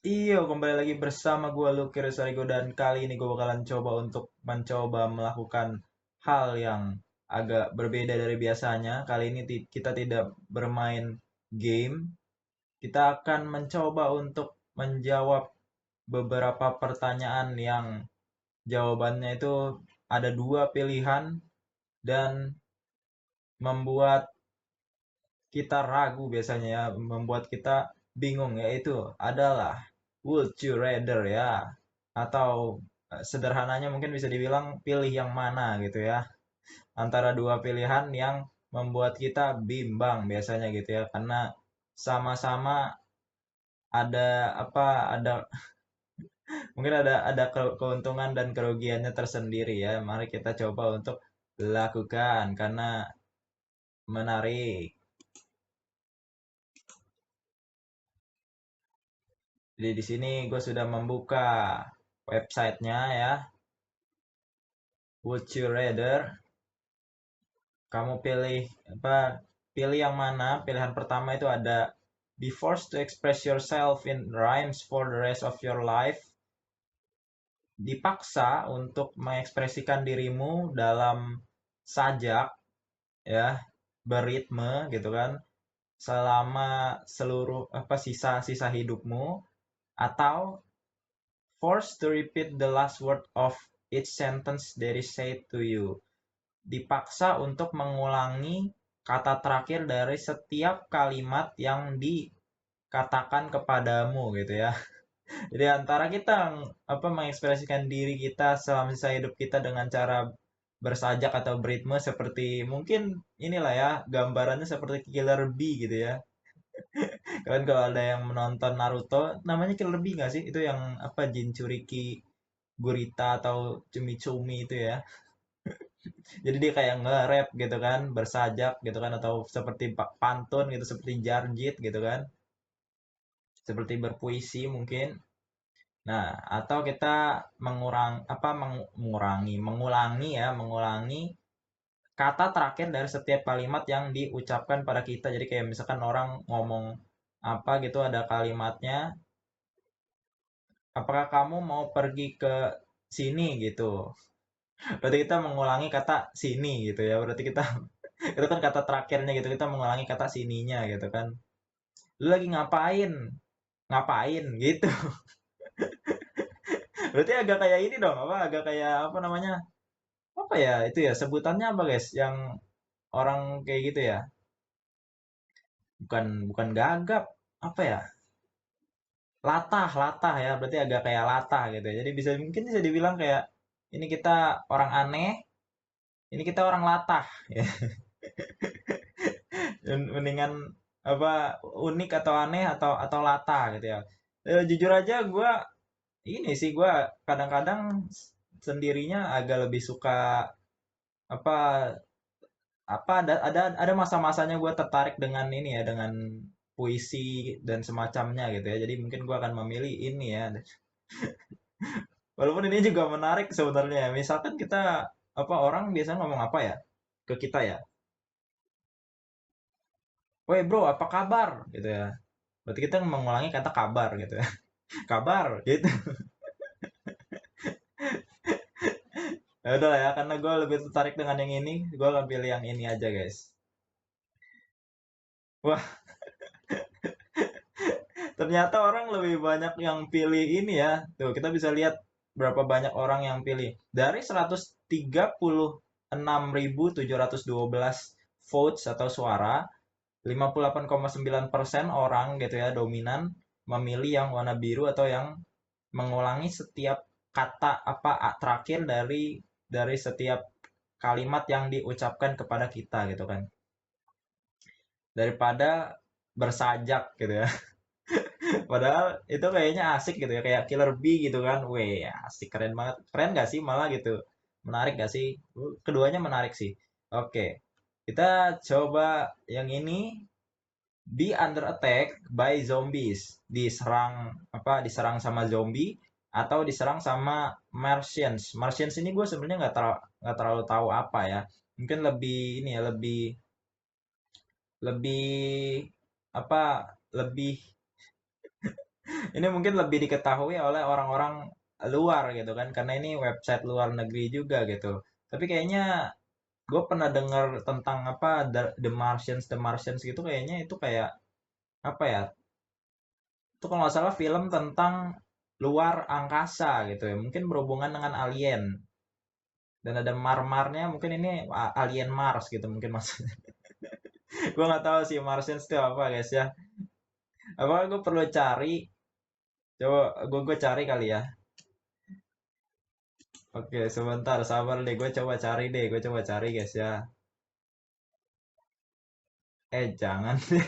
Iya, kembali lagi bersama gue Lucky Resarigo dan kali ini gue bakalan coba untuk mencoba melakukan hal yang agak berbeda dari biasanya. Kali ini kita tidak bermain game, kita akan mencoba untuk menjawab beberapa pertanyaan yang jawabannya itu ada dua pilihan dan membuat kita ragu biasanya ya, membuat kita bingung yaitu adalah would you rather ya atau sederhananya mungkin bisa dibilang pilih yang mana gitu ya antara dua pilihan yang membuat kita bimbang biasanya gitu ya karena sama-sama ada apa ada mungkin ada keuntungan dan kerugiannya tersendiri ya mari kita coba untuk lakukan karena menarik. Jadi di sini gue sudah membuka websitenya ya. Would you rather? Kamu pilih apa? Pilih yang mana? Pilihan pertama itu ada be forced to express yourself in rhymes for the rest of your life. Dipaksa untuk mengekspresikan dirimu dalam sajak ya, beritme gitu kan, selama seluruh apa sisa-sisa hidupmu atau forced to repeat the last word of each sentence that is said to you. Dipaksa untuk mengulangi kata terakhir dari setiap kalimat yang dikatakan kepadamu gitu ya. Jadi antara kita mengekspresikan diri kita selama sisa hidup kita dengan cara bersajak atau beritme seperti mungkin inilah ya gambarannya seperti Killer Bee gitu ya. Kalian kalau ada yang menonton Naruto namanya Killer Bee nggak sih? Itu yang apa Jinchuriki Gurita atau Cumi-Cumi itu ya. Jadi dia kayak nge-rap gitu kan, bersajak gitu kan atau seperti pantun gitu, seperti jarjit gitu kan. Seperti berpuisi mungkin. Nah, atau kita mengulangi kata terakhir dari setiap kalimat yang diucapkan pada kita. Jadi kayak misalkan orang ngomong apa gitu ada kalimatnya, apakah kamu mau pergi ke sini gitu. Berarti kita mengulangi kata sini gitu ya. Berarti kita itu kan kata terakhirnya gitu. Kita mengulangi kata sininya gitu kan. Lu lagi ngapain? Ngapain gitu. Berarti agak kayak ini dong, apa agak kayak apa namanya? Apa ya? Itu ya sebutannya apa, guys? Yang orang kayak gitu ya. Bukan bukan gagap, apa ya? Latah, latah ya. Berarti agak kayak latah gitu ya. Jadi mungkin bisa dibilang kayak ini kita orang aneh, ini kita orang latah ya. Mendingan apa unik atau aneh atau latah gitu ya. Jujur aja gue ini sih gue kadang-kadang sendirinya agak lebih suka apa ada masa-masanya gue tertarik dengan ini ya dengan puisi dan semacamnya gitu ya. Jadi mungkin gue akan memilih ini ya. Walaupun ini juga menarik sebenarnya. Misalkan kita apa orang biasanya ngomong apa ya ke kita ya. Woi bro, apa kabar? Gitu ya. Berarti kita mengulangi kata kabar gitu ya. Kabar gitu. Ya udah lah ya, karena gue lebih tertarik dengan yang ini, gue akan pilih yang ini aja guys. Wah, ternyata orang lebih banyak yang pilih ini ya. Tuh, kita bisa lihat berapa banyak orang yang pilih. Dari 136.712 votes atau suara, 58,9% orang gitu ya, dominan memilih yang warna biru atau yang mengulangi setiap kata apa terakhir dari setiap kalimat yang diucapkan kepada kita gitu kan. Daripada bersajak gitu ya. Padahal itu kayaknya asik gitu ya, kayak Killer Bee gitu kan. Weh, asik keren banget. Keren gak sih malah gitu? Menarik gak sih? Keduanya menarik sih. Oke, kita coba yang ini be under attack by zombies. Diserang sama zombie atau diserang sama Martians. Martians ini gue sebenarnya nggak terlalu tahu apa ya. Mungkin lebih ini ya, lebih lebih apa lebih Ini mungkin lebih diketahui oleh orang-orang luar gitu kan, karena ini website luar negeri juga gitu. Tapi kayaknya gue pernah dengar tentang apa The Martians gitu, kayaknya itu kayak apa ya? Itu kalau nggak salah film tentang luar angkasa gitu ya, mungkin berhubungan dengan alien. Dan ada marmarnya, mungkin ini alien Mars gitu mungkin maksudnya. Gue nggak tahu sih Martians itu apa guys ya. Apa gue perlu cari? Coba gue cari kali ya. Oke, sebentar, sabar deh. Gue coba cari deh. Gue coba cari, guys ya. Jangan deh.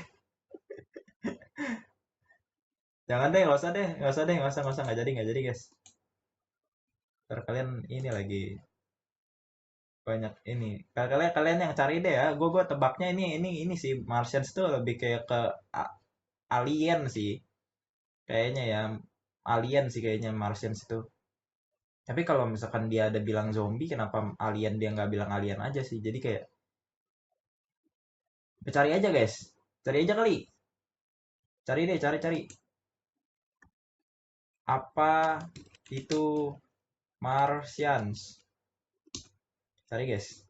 Jangan deh, nggak usah deh. Nggak usah deh, nggak usah. Nggak jadi, guys. Ntar kalian ini lagi banyak ini. Kalian yang cari deh ya. Gue tebaknya ini sih. Martians tuh lebih kayak ke alien sih. Kayaknya ya. Alien sih kayaknya Martians itu. Tapi kalau misalkan dia ada bilang zombie, kenapa alien dia nggak bilang alien aja sih? Jadi kayak, cari aja, guys. Cari aja kali. Cari deh, cari. Apa itu Martians? Cari guys.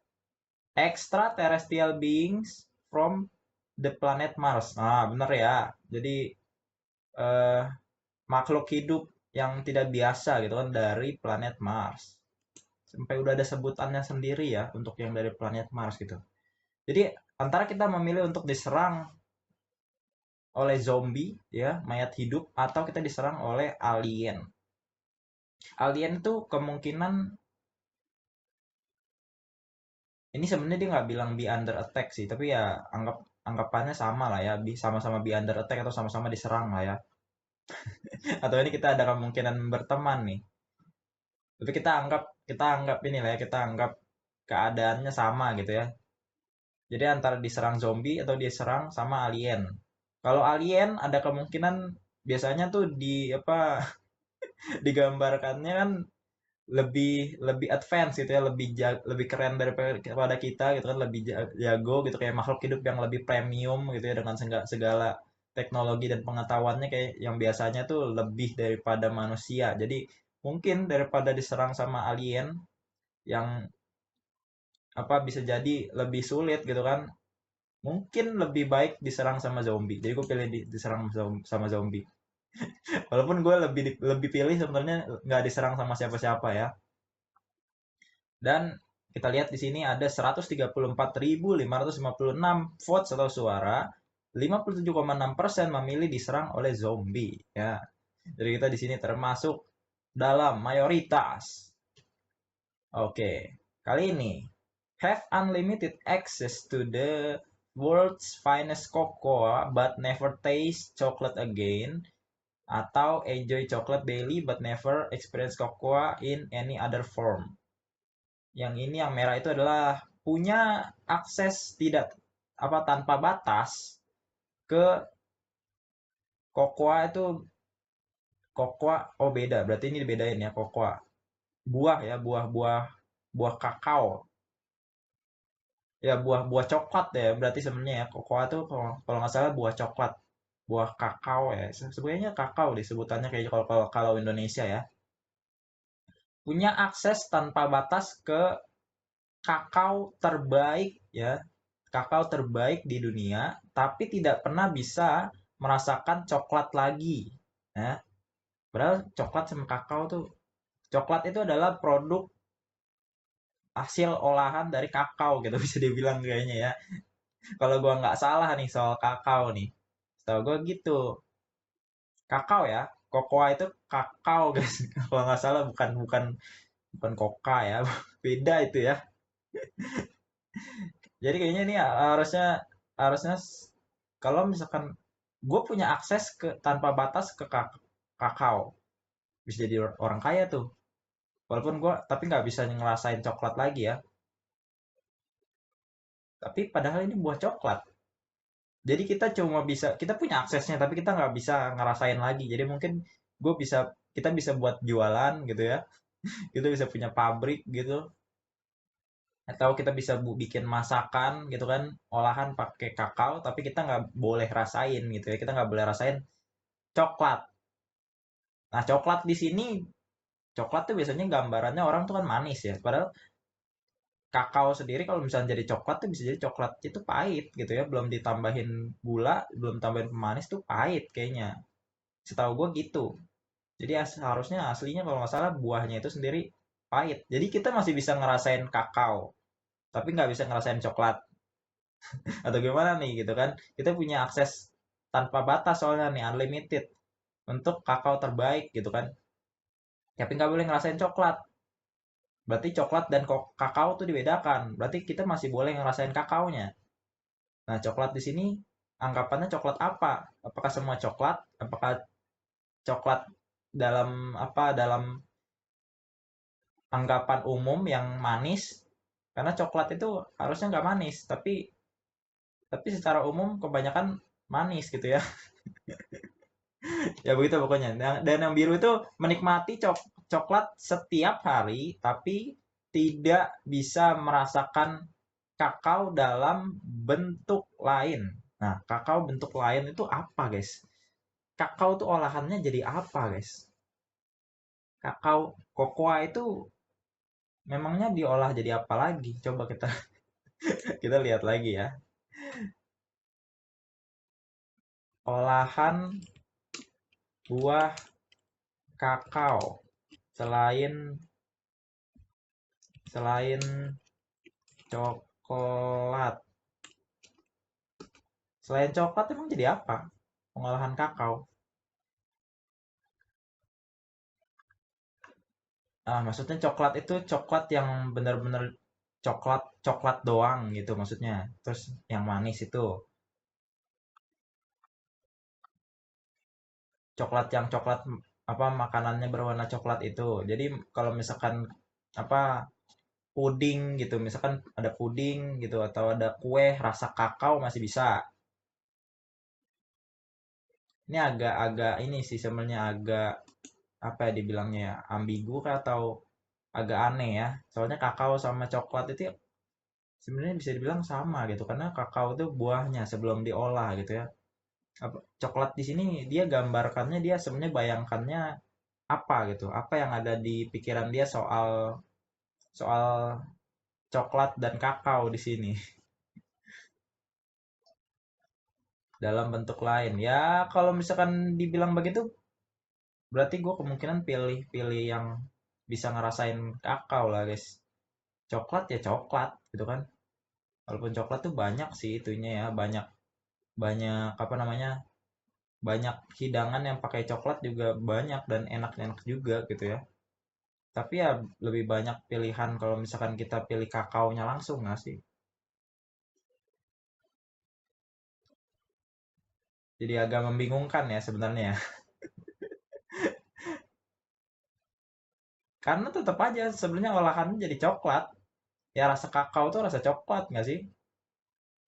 Extraterrestrial beings from the planet Mars. Nah, bener ya. Jadi eh, makhluk hidup yang tidak biasa gitu kan dari planet Mars. Sampai udah ada sebutannya sendiri ya untuk yang dari planet Mars gitu. Jadi antara kita memilih untuk diserang oleh zombie ya, mayat hidup, atau kita diserang oleh alien. Alien itu kemungkinan ini sebenarnya dia nggak bilang be under attack sih, tapi ya anggapannya sama lah ya, sama-sama be under attack atau sama-sama diserang lah ya. Atau ini kita ada kemungkinan berteman nih. Tapi kita anggap ini lah ya, kita anggap keadaannya sama gitu ya. Jadi antara diserang zombie atau diserang sama alien. Kalau alien ada kemungkinan biasanya tuh di apa digambarkannya kan lebih lebih advance gitu ya, lebih keren daripada kita gitu kan, lebih jago gitu, kayak makhluk hidup yang lebih premium gitu ya, dengan segala teknologi dan pengetahuannya kayak yang biasanya tuh lebih daripada manusia. Jadi mungkin daripada diserang sama alien yang apa bisa jadi lebih sulit gitu kan, mungkin lebih baik diserang sama zombie. Jadi gue pilih diserang sama zombie. Walaupun gue lebih pilih sebenarnya nggak diserang sama siapa-siapa ya. Dan kita lihat di sini ada 134.556 votes atau suara. 57,6% memilih diserang oleh zombie ya. Jadi kita di sini termasuk dalam mayoritas. Oke, kali ini have unlimited access to the world's finest cocoa but never taste chocolate again, atau enjoy chocolate daily but never experience cocoa in any other form. Yang ini yang merah itu adalah punya akses tidak apa tanpa batas ke kokoa itu. Kokoa, oh beda, berarti ini dibedain ya. Kokoa buah ya, buah kakao ya, buah coklat ya berarti sebenarnya ya. Kokoa tuh kalau nggak salah buah coklat, buah kakao ya, sebenarnya kakao disebutannya kayak kalau Indonesia ya. Punya akses tanpa batas ke kakao terbaik ya, kakao terbaik di dunia, tapi tidak pernah bisa merasakan coklat lagi. Ya. Padahal coklat sama kakao tuh, coklat itu adalah produk hasil olahan dari kakao gitu, bisa dibilang kayaknya ya. Kalau gua nggak salah nih soal kakao nih, setahu gua gitu. Kakao ya, kokoa itu kakao guys. Kalau nggak salah bukan bukan bukan koka ya, beda itu ya. Jadi kayaknya ini harusnya harusnya kalau misalkan gue punya akses ke tanpa batas ke kakao, bisa jadi orang kaya tuh. Walaupun gue tapi nggak bisa ngerasain coklat lagi ya. Tapi padahal ini buah coklat. Jadi kita punya aksesnya tapi kita nggak bisa ngerasain lagi. Jadi mungkin kita bisa buat jualan gitu ya. Kita bisa punya pabrik gitu. Atau kita bisa bikin masakan gitu kan, olahan pakai kakao, tapi kita nggak boleh rasain gitu ya. Kita nggak boleh rasain coklat. Nah, coklat di sini, coklat tuh biasanya gambarannya orang tuh kan manis ya. Padahal kakao sendiri kalau misalnya jadi coklat tuh bisa jadi coklat itu pahit gitu ya. Belum ditambahin gula, belum tambahin pemanis tuh pahit kayaknya. Setahu gue gitu. Jadi harusnya aslinya kalau nggak salah buahnya itu sendiri pahit. Jadi kita masih bisa ngerasain kakao, tapi nggak bisa ngerasain coklat. Atau gimana nih gitu kan? Kita punya akses tanpa batas soalnya nih, unlimited untuk kakao terbaik gitu kan. Tapi nggak boleh ngerasain coklat. Berarti coklat dan kakao tuh dibedakan. Berarti kita masih boleh ngerasain kakaonya. Nah, coklat di sini anggapannya coklat apa? Apakah semua coklat? Apakah coklat dalam apa? Dalam anggapan umum yang manis? Karena coklat itu harusnya nggak manis, tapi secara umum kebanyakan manis gitu ya. Ya begitu pokoknya. Dan yang biru itu menikmati coklat setiap hari, tapi tidak bisa merasakan kakao dalam bentuk lain. Nah, kakao bentuk lain itu apa, guys? Kakao itu olahannya jadi apa, guys? Kakao kokoa itu memangnya diolah jadi apa lagi? Coba kita kita lihat lagi ya. Olahan buah kakao selain selain coklat. Selain coklat emang jadi apa? Pengolahan kakao. Ah, maksudnya coklat itu coklat yang benar-benar coklat coklat doang gitu maksudnya. Terus yang manis itu coklat yang coklat apa makanannya berwarna coklat itu. Jadi kalau misalkan apa puding gitu, misalkan ada puding gitu atau ada kue rasa kakao masih bisa. Ini agak-agak ini sih sebenarnya agak apa ya dibilangnya ya, ambigu kah atau agak aneh ya. Soalnya kakao sama coklat itu ya sebenarnya bisa dibilang sama gitu karena kakao itu buahnya sebelum diolah gitu ya. Coklat di sini dia gambarkannya dia sebenarnya bayangkannya apa gitu. Apa yang ada di pikiran dia soal soal coklat dan kakao di sini dalam bentuk lain. Ya kalau misalkan dibilang begitu berarti gue kemungkinan pilih-pilih yang bisa ngerasain kakao lah guys. Coklat ya coklat gitu kan. Walaupun coklat tuh banyak sih itunya ya, banyak banyak apa namanya? Banyak hidangan yang pakai coklat juga banyak dan enak-enak juga gitu ya. Tapi ya lebih banyak pilihan kalau misalkan kita pilih kakaonya langsung nggak sih? Jadi agak membingungkan ya sebenarnya ya. Karena tetap aja sebenarnya olahannya jadi coklat. Ya rasa kakao tuh rasa coklat nggak sih?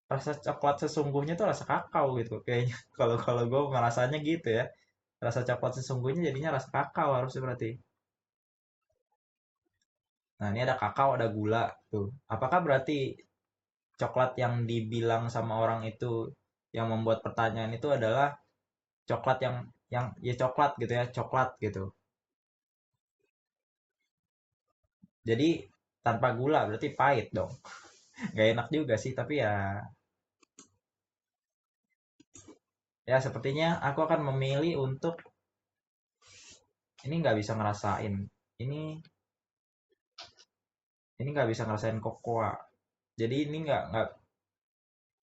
Rasa coklat sesungguhnya tuh rasa kakao gitu kayaknya. Kalau kalau gue ngerasanya gitu ya. Rasa coklat sesungguhnya jadinya rasa kakao harusnya berarti. Nah, ini ada kakao, ada gula tuh. Apakah berarti coklat yang dibilang sama orang itu yang membuat pertanyaan itu adalah coklat yang ya coklat gitu ya, coklat gitu. Jadi tanpa gula berarti pahit dong. Gak enak juga sih, tapi ya ya sepertinya aku akan memilih untuk ini nggak bisa ngerasain. Ini ini nggak bisa ngerasain kokoa. Jadi ini nggak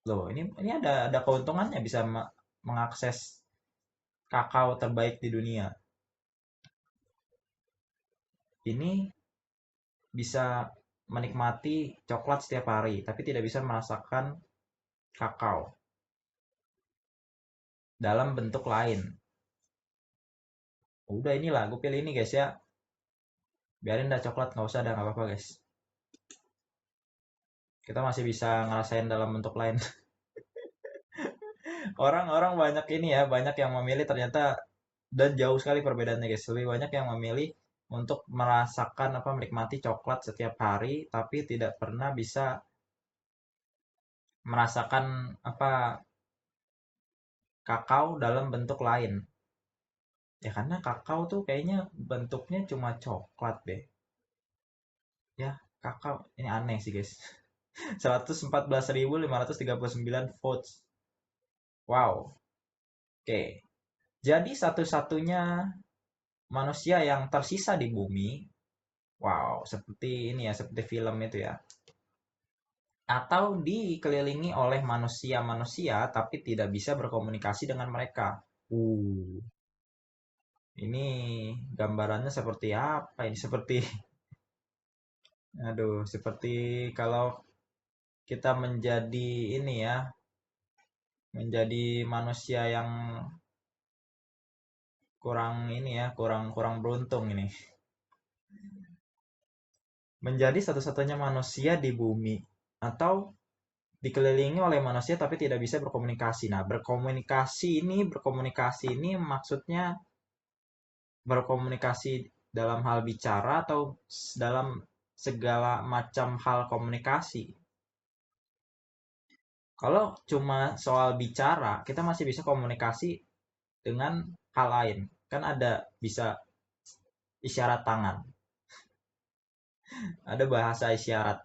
loh. Ini ada keuntungannya bisa mengakses kakao terbaik di dunia. Ini bisa menikmati coklat setiap hari, tapi tidak bisa merasakan kakao dalam bentuk lain. Udah inilah, gue pilih ini guys ya. Biarin dah coklat, nggak usah dah, nggak apa-apa guys. Kita masih bisa ngerasain dalam bentuk lain. Orang-orang banyak ini ya, banyak yang memilih ternyata dan jauh sekali perbedaannya guys. Lebih banyak yang memilih untuk merasakan apa menikmati coklat setiap hari, tapi tidak pernah bisa merasakan apa kakao dalam bentuk lain. Ya karena kakao tuh kayaknya bentuknya cuma coklat deh. Ya, kakao ini aneh sih guys. 114.539 votes. Wow. Oke. Jadi satu-satunya manusia yang tersisa di bumi. Wow, seperti ini ya, seperti film itu ya. Atau dikelilingi oleh manusia-manusia tapi tidak bisa berkomunikasi dengan mereka. Ini gambarannya seperti apa ini? Seperti, aduh, seperti kalau kita menjadi ini ya, menjadi manusia yang kurang ini ya, kurang kurang beruntung ini. Menjadi satu-satunya manusia di bumi atau dikelilingi oleh manusia tapi tidak bisa berkomunikasi. Nah, berkomunikasi ini maksudnya berkomunikasi dalam hal bicara atau dalam segala macam hal komunikasi. Kalau cuma soal bicara, kita masih bisa komunikasi dengan hal lain. Kan ada bisa isyarat tangan, ada bahasa isyarat.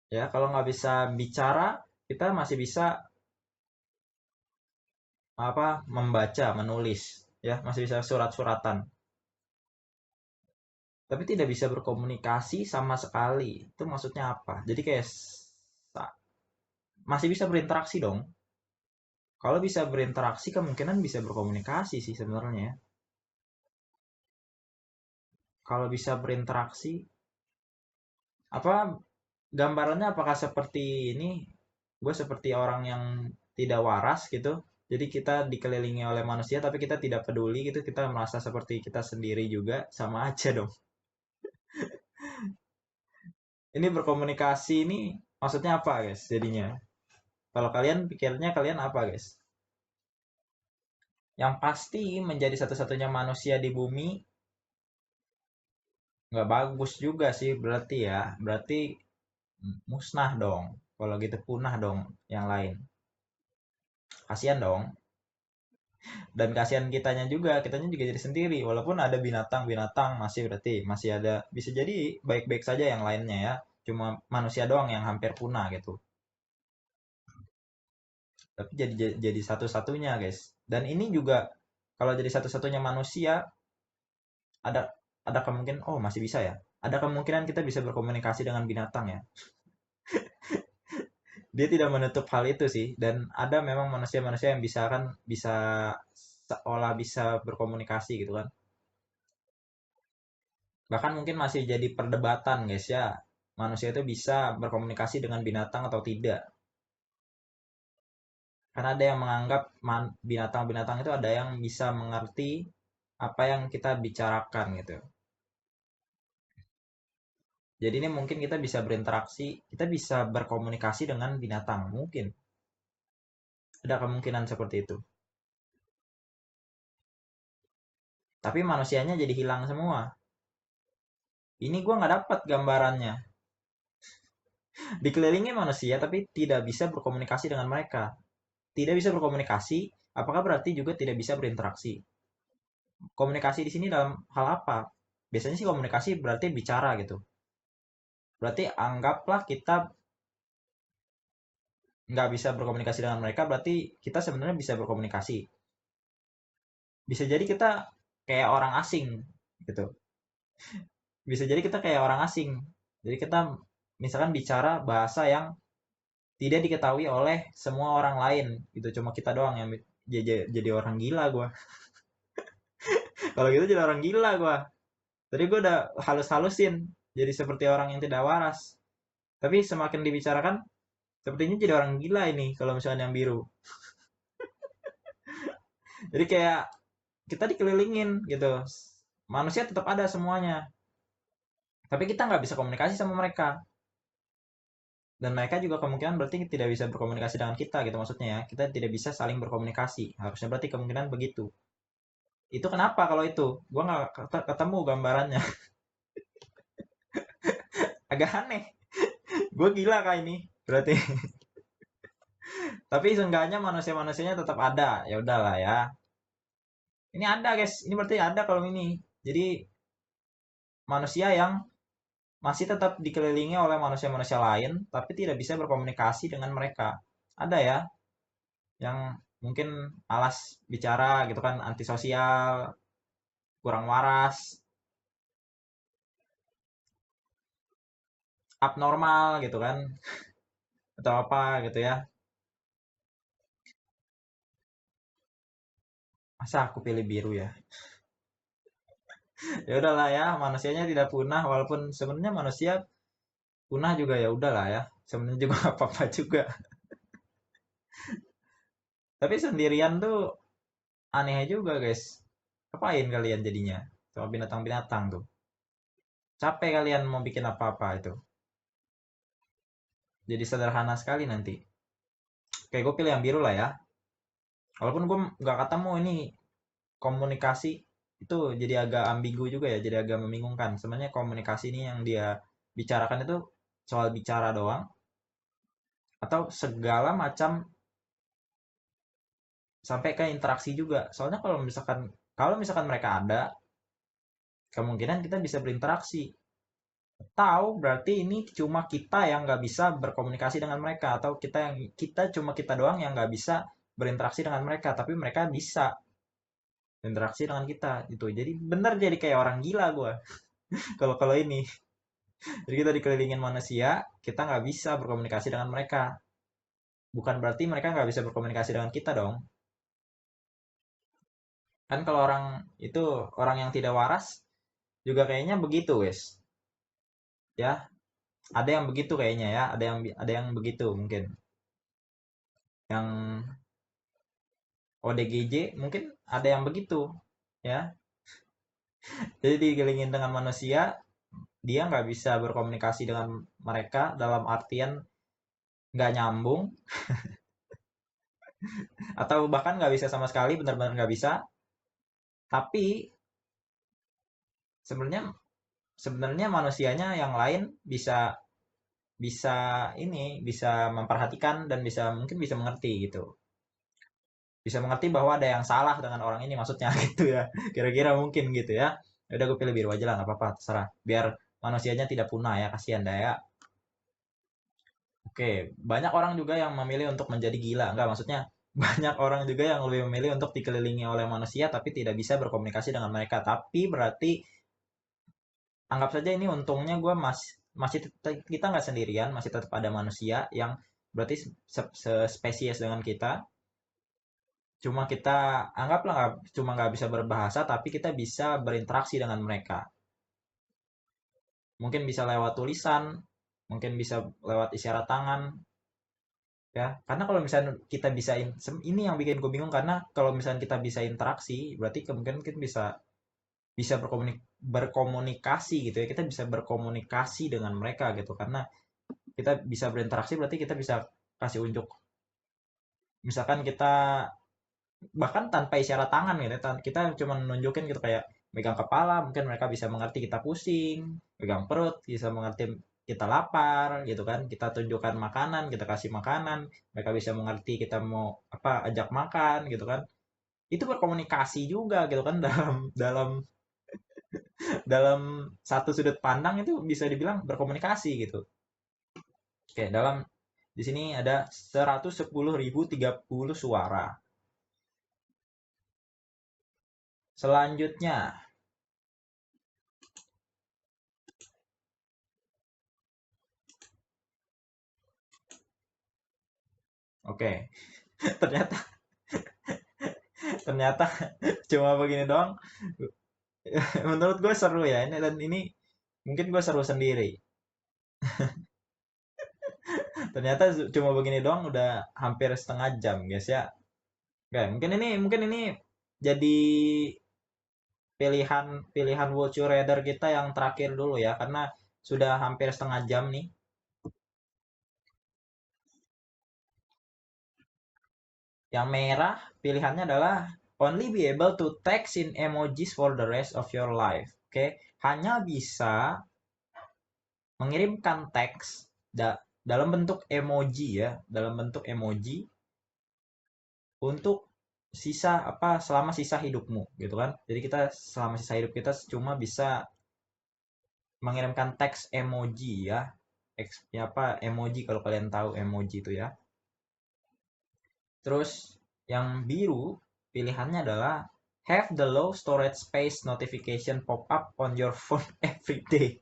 Ya, kalau nggak bisa bicara, kita masih bisa apa membaca, menulis, ya masih bisa surat-suratan. Tapi tidak bisa berkomunikasi sama sekali. Itu maksudnya apa? Jadi kayak masih bisa berinteraksi dong. Kalau bisa berinteraksi, kemungkinan bisa berkomunikasi sih sebenarnya. Kalau bisa berinteraksi, apa gambarannya apakah seperti ini? Gue seperti orang yang tidak waras gitu. Jadi kita dikelilingi oleh manusia, tapi kita tidak peduli gitu. Kita merasa seperti kita sendiri juga, sama aja dong. Ini berkomunikasi ini maksudnya apa guys jadinya? Kalau kalian pikirnya kalian apa guys? Yang pasti menjadi satu-satunya manusia di bumi nggak bagus juga sih berarti ya. Berarti musnah dong. Kalau gitu punah dong yang lain. Kasihan dong. Dan kasihan kitanya juga jadi sendiri. Walaupun ada binatang-binatang masih berarti masih ada bisa jadi baik-baik saja yang lainnya ya. Cuma manusia doang yang hampir punah gitu. Tapi jadi satu-satunya guys. Dan ini juga kalau jadi satu-satunya manusia ada ada kemungkinan oh masih bisa ya. Ada kemungkinan kita bisa berkomunikasi dengan binatang ya. Dia tidak menutup hal itu sih dan ada memang manusia-manusia yang bisa kan bisa seolah bisa berkomunikasi gitu kan. Bahkan mungkin masih jadi perdebatan guys ya. Manusia itu bisa berkomunikasi dengan binatang atau tidak. Karena ada yang menganggap binatang-binatang itu ada yang bisa mengerti apa yang kita bicarakan gitu. Jadi ini mungkin kita bisa berinteraksi, kita bisa berkomunikasi dengan binatang. Mungkin ada kemungkinan seperti itu. Tapi manusianya jadi hilang semua. Ini gue nggak dapat gambarannya. Dikelilingi manusia tapi tidak bisa berkomunikasi dengan mereka. Tidak bisa berkomunikasi, apakah berarti juga tidak bisa berinteraksi? Komunikasi di sini dalam hal apa? Biasanya sih komunikasi berarti bicara gitu. Berarti anggaplah kita nggak bisa berkomunikasi dengan mereka, berarti kita sebenarnya bisa berkomunikasi. Bisa jadi kita kayak orang asing gitu. Bisa jadi kita kayak orang asing. Jadi kita misalkan bicara bahasa yang tidak diketahui oleh semua orang lain gitu. Cuma kita doang yang jadi orang gila gue. Kalau gitu jadi orang gila gue. Tadi gue udah halus-halusin jadi seperti orang yang tidak waras. Tapi semakin dibicarakan sepertinya jadi orang gila ini kalau misalnya yang biru. Jadi kayak kita dikelilingin gitu. Manusia tetap ada semuanya. Tapi kita nggak bisa komunikasi sama mereka. Dan mereka juga kemungkinan berarti tidak bisa berkomunikasi dengan kita gitu maksudnya ya. Kita tidak bisa saling berkomunikasi. Harusnya berarti kemungkinan begitu. Itu kenapa kalau itu? Gua nggak ketemu gambarannya. Agak aneh. Gue gila kah ini? Berarti. Tapi seenggaknya manusia-manusianya tetap ada. Ya udahlah ya. Ini ada guys, ini berarti ada kalau ini. Jadi manusia yang masih tetap dikelilingi oleh manusia-manusia lain, tapi tidak bisa berkomunikasi dengan mereka. Ada ya, yang mungkin malas bicara gitu kan, antisosial, kurang waras, abnormal gitu kan, atau apa gitu ya. Masa aku pilih biru ya? Ya udahlah ya, manusianya tidak punah, walaupun sebenarnya manusia punah juga ya udahlah ya. Sebenarnya juga nggak apa-apa juga. Tapi sendirian tuh aneh juga guys. Apain kalian jadinya? Sama binatang-binatang tuh. Capek kalian mau bikin apa-apa itu. Jadi sederhana sekali nanti. Oke, gue pilih yang biru lah ya. Walaupun gue nggak ketemu ini komunikasi itu jadi agak ambigu juga ya, jadi agak membingungkan. Sebenarnya komunikasi ini yang dia bicarakan itu soal bicara doang atau segala macam sampai ke interaksi juga. Soalnya kalau misalkan mereka ada, kemungkinan kita bisa berinteraksi. Tahu berarti ini cuma kita yang nggak bisa berkomunikasi dengan mereka atau kita doang yang nggak bisa berinteraksi dengan mereka, tapi mereka bisa berinteraksi dengan kita gitu. Jadi bener jadi kayak orang gila gue. Kalau kalau ini, jadi kita dikelilingin manusia, kita nggak bisa berkomunikasi dengan mereka. Bukan berarti mereka nggak bisa berkomunikasi dengan kita dong. Kan kalau orang itu orang yang tidak waras juga kayaknya begitu, wes. Ya, ada yang begitu kayaknya ya, ada yang begitu mungkin. Yang ODGJ mungkin ada yang begitu, ya. Jadi dikelilingin dengan manusia, dia nggak bisa berkomunikasi dengan mereka dalam artian nggak nyambung atau bahkan nggak bisa sama sekali, benar-benar nggak bisa. Tapi sebenarnya sebenarnya manusianya yang lain bisa bisa bisa memperhatikan dan mungkin bisa mengerti gitu. Bisa mengerti bahwa ada yang salah dengan orang ini maksudnya gitu ya. Kira-kira mungkin gitu ya. Ya udah gue pilih biru aja lah nggak apa-apa terserah. Biar manusianya tidak punah ya, kasihan dah ya. Oke, banyak orang juga yang memilih untuk menjadi gila. Enggak, maksudnya banyak orang juga yang lebih memilih untuk dikelilingi oleh manusia tapi tidak bisa berkomunikasi dengan mereka. Tapi berarti anggap saja ini untungnya gue masih kita nggak sendirian, masih tetap ada manusia yang berarti spesies dengan kita. Cuma kita anggaplah cuma nggak bisa berbahasa, tapi kita bisa berinteraksi dengan mereka. Mungkin bisa lewat tulisan, mungkin bisa lewat isyarat tangan, ya. Karena kalau misalnya kita bisa ini yang bikin gue bingung karena kalau misalnya kita bisa interaksi, berarti kemungkinan kita bisa bisa berkomunikasi gitu ya. Kita bisa berkomunikasi dengan mereka gitu karena kita bisa berinteraksi berarti kita bisa kasih unjuk. Misalkan kita bahkan tanpa isyarat tangan gitu, kita cuma nunjukin gitu kayak megang kepala, mungkin mereka bisa mengerti kita pusing, megang perut bisa mengerti kita lapar gitu kan, kita tunjukkan makanan, kita kasih makanan, mereka bisa mengerti kita mau apa ajak makan gitu kan. Itu berkomunikasi juga gitu kan dalam dalam dalam satu sudut pandang itu bisa dibilang berkomunikasi gitu. Oke, di sini ada 110.030 suara. Selanjutnya, oke, ternyata ternyata cuma begini doang. Menurut gue seru ya ini, dan ini mungkin gue seru sendiri. Ternyata cuma begini doang udah hampir setengah jam guys ya. Oke, mungkin ini jadi pilihan pilihan Would You Rather kita yang terakhir dulu ya, karena sudah hampir setengah jam nih. Yang merah pilihannya adalah only be able to text in emojis for the rest of your life. Oke, hanya bisa mengirimkan teks dalam bentuk emoji ya, dalam bentuk emoji untuk selama sisa hidupmu gitu kan. Jadi kita selama sisa hidup kita cuma bisa mengirimkan teks emoji ya. Ya apa emoji, kalau kalian tahu emoji itu ya. Terus yang biru pilihannya adalah have the low storage space notification pop up on your phone every day.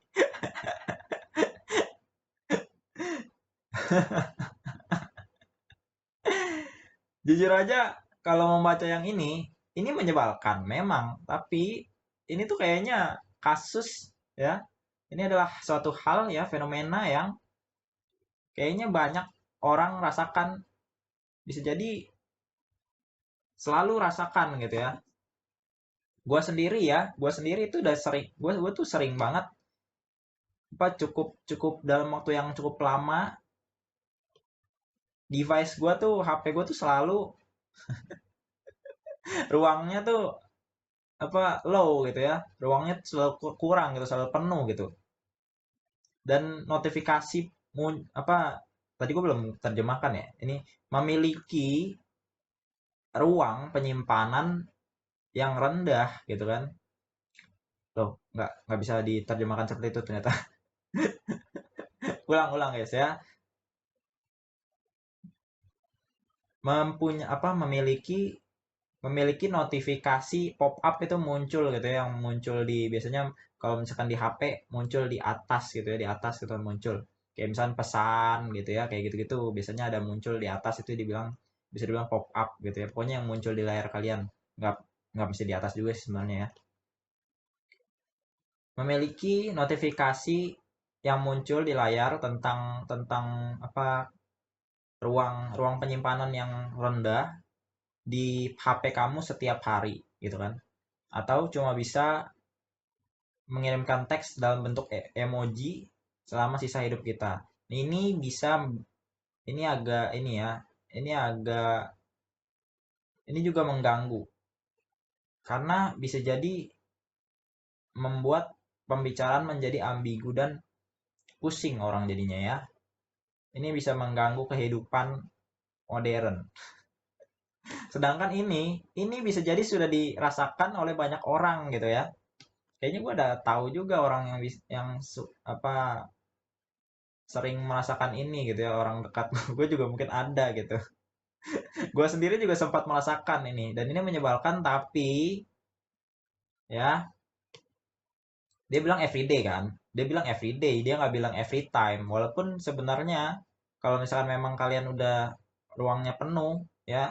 Jujur aja kalau membaca yang ini menyebalkan memang, tapi ini tuh kayaknya kasus ya. Ini adalah suatu hal ya, fenomena yang kayaknya banyak orang rasakan, bisa jadi selalu rasakan gitu ya. Gue sendiri itu udah sering, gue tuh sering banget, cukup cukup dalam waktu yang cukup lama, device gue tuh, HP gue tuh selalu ruangnya tuh low gitu ya, ruangnya selalu kurang gitu, selalu penuh gitu. Dan notifikasi tadi gue belum terjemahkan ya, ini memiliki ruang penyimpanan yang rendah gitu kan. Loh, nggak bisa diterjemahkan seperti itu ternyata. Ulang-ulang guys ya. Memiliki notifikasi pop up itu muncul gitu ya, yang muncul di, biasanya kalau misalkan di HP muncul di atas gitu ya, di atas gitu muncul. Kayak misalkan pesan gitu ya, kayak gitu-gitu biasanya ada muncul di atas, itu bisa dibilang pop up gitu ya. Pokoknya yang muncul di layar kalian. Nggak nggak mesti di atas juga sih sebenarnya ya. Memiliki notifikasi yang muncul di layar tentang tentang ruang ruang penyimpanan yang rendah di HP kamu setiap hari gitu kan. Atau cuma bisa mengirimkan teks dalam bentuk emoji selama sisa hidup kita. Ini agak ini ya, ini agak ini juga mengganggu karena bisa jadi membuat pembicaraan menjadi ambigu dan pusing orang jadinya ya. Ini bisa mengganggu kehidupan modern. Sedangkan ini bisa jadi sudah dirasakan oleh banyak orang gitu ya. Kayaknya gue ada tahu juga orang yang sering merasakan ini gitu ya, orang dekat gue juga mungkin ada gitu. Gue sendiri juga sempat merasakan ini, dan ini menyebalkan, tapi ya dia bilang everyday kan, dia bilang everyday, dia nggak bilang every time, walaupun sebenarnya kalau misalkan memang kalian udah ruangnya penuh ya,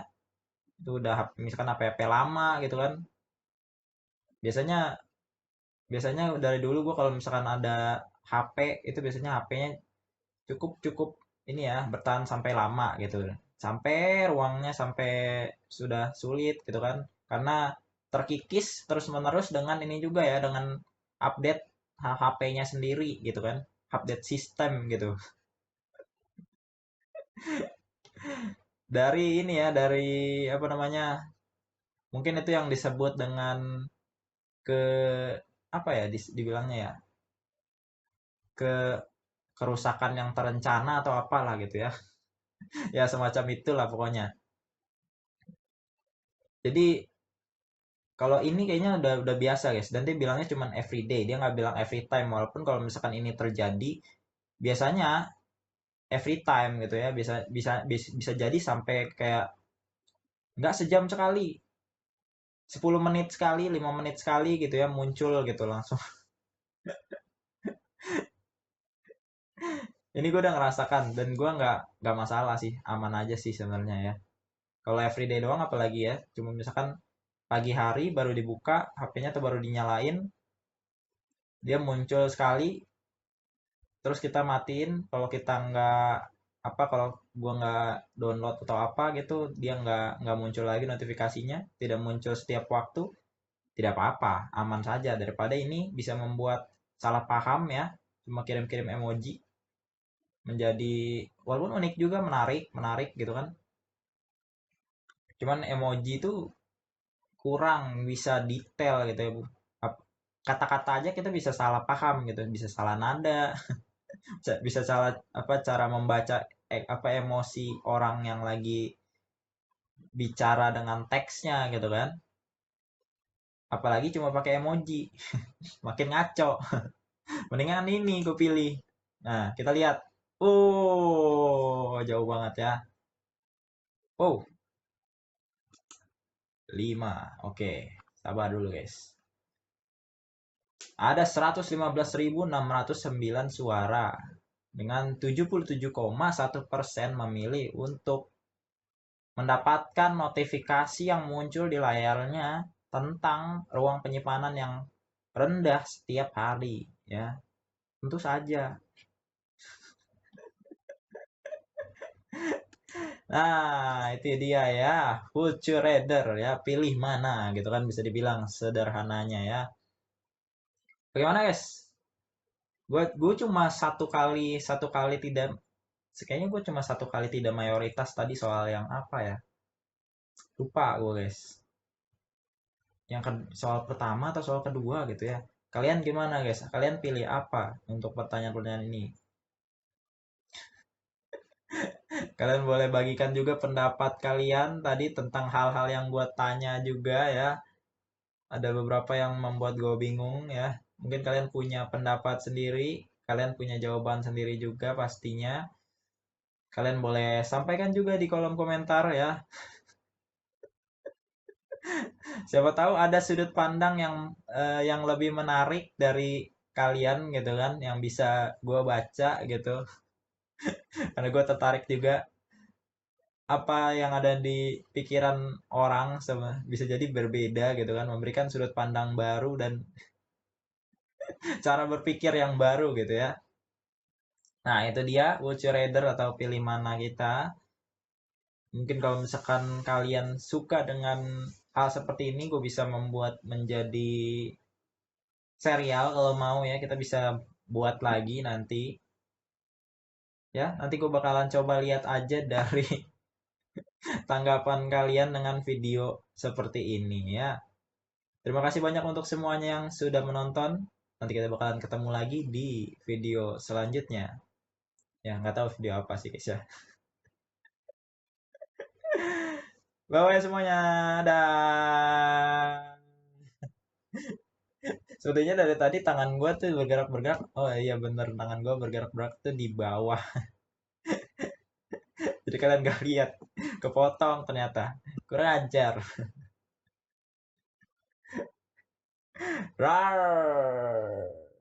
itu udah misalkan HP lama gitu kan, biasanya biasanya dari dulu gue kalau misalkan ada HP itu biasanya HP-nya cukup cukup ini ya, bertahan sampai lama gitu, sampai ruangnya sampai sudah sulit gitu kan, karena terkikis terus menerus dengan ini juga ya, dengan update HP-nya sendiri gitu kan, update sistem gitu. Dari ini ya, dari apa namanya, mungkin itu yang disebut dengan ke apa ya, dibilangnya ya, ke kerusakan yang terencana atau apalah gitu ya. Ya semacam itulah pokoknya. Jadi kalau ini kayaknya udah biasa guys, dan dia bilangnya cuma everyday, dia nggak bilang every time, walaupun kalau misalkan ini terjadi biasanya every time gitu ya, bisa bisa bisa, bisa jadi sampai kayak nggak sejam sekali, 10 menit sekali, 5 menit sekali gitu ya, muncul gitu langsung. Ini gue udah ngerasakan, dan gue nggak masalah sih, aman aja sih sebenarnya ya. Kalau everyday doang apalagi ya, cuma misalkan pagi hari baru dibuka HP-nya atau baru dinyalain, dia muncul sekali, terus kita matiin. Kalau kita nggak kalau gua nggak download atau apa gitu, dia nggak muncul lagi notifikasinya, tidak muncul setiap waktu, tidak apa-apa, aman saja, daripada ini bisa membuat salah paham ya, cuma kirim-kirim emoji menjadi, walaupun unik juga, menarik menarik gitu kan, cuman emoji itu kurang bisa detail gitu ya Bu. Kata-kata aja kita bisa salah paham gitu, bisa salah nada, bisa salah cara membaca emosi orang yang lagi bicara dengan teksnya gitu kan. Apalagi cuma pakai emoji, makin ngaco. Mendingan ini gue pilih. Nah, kita lihat. Oh, jauh banget ya. Oh, 5. Oke, sabar dulu guys. Ada 115.609 suara dengan 77,1% memilih untuk mendapatkan notifikasi yang muncul di layarnya tentang ruang penyimpanan yang rendah setiap hari ya. Tentu saja. Nah, itu dia ya. Future Reader ya, pilih mana gitu kan bisa dibilang sederhananya ya. Bagaimana guys? Gue cuma satu kali tidak, kayaknya gue cuma satu kali tidak mayoritas tadi soal yang apa ya? Lupa gue guys. Yang soal pertama atau soal kedua gitu ya. Kalian gimana guys? Kalian pilih apa untuk pertanyaan-pertanyaan ini? Kalian boleh bagikan juga pendapat kalian tadi tentang hal-hal yang gue tanya juga ya. Ada beberapa yang membuat gue bingung ya. Mungkin kalian punya pendapat sendiri, kalian punya jawaban sendiri juga pastinya. Kalian boleh sampaikan juga di kolom komentar ya. Siapa tahu ada sudut pandang yang lebih menarik dari kalian gitu kan, yang bisa gue baca gitu. Karena gue tertarik juga apa yang ada di pikiran orang sama bisa jadi berbeda gitu kan, memberikan sudut pandang baru dan cara berpikir yang baru gitu ya. Nah, itu dia would you rather atau pilih mana kita. Mungkin kalau misalkan kalian suka dengan hal seperti ini, gue bisa membuat menjadi serial kalau mau ya. Kita bisa buat lagi nanti. Ya, nanti gue bakalan coba lihat aja dari tanggapan kalian dengan video seperti ini ya. Terima kasih banyak untuk semuanya yang sudah menonton. Nanti kita bakalan ketemu lagi di video selanjutnya. Ya, nggak tahu video apa sih guys ya. Bye-bye semuanya. Dah. Sebetulnya dari tadi tangan gue tuh bergerak-bergerak. Oh iya bener, tangan gue bergerak-gerak tuh di bawah. Jadi kalian gak lihat. Kepotong ternyata. Kurang ajar. Rar.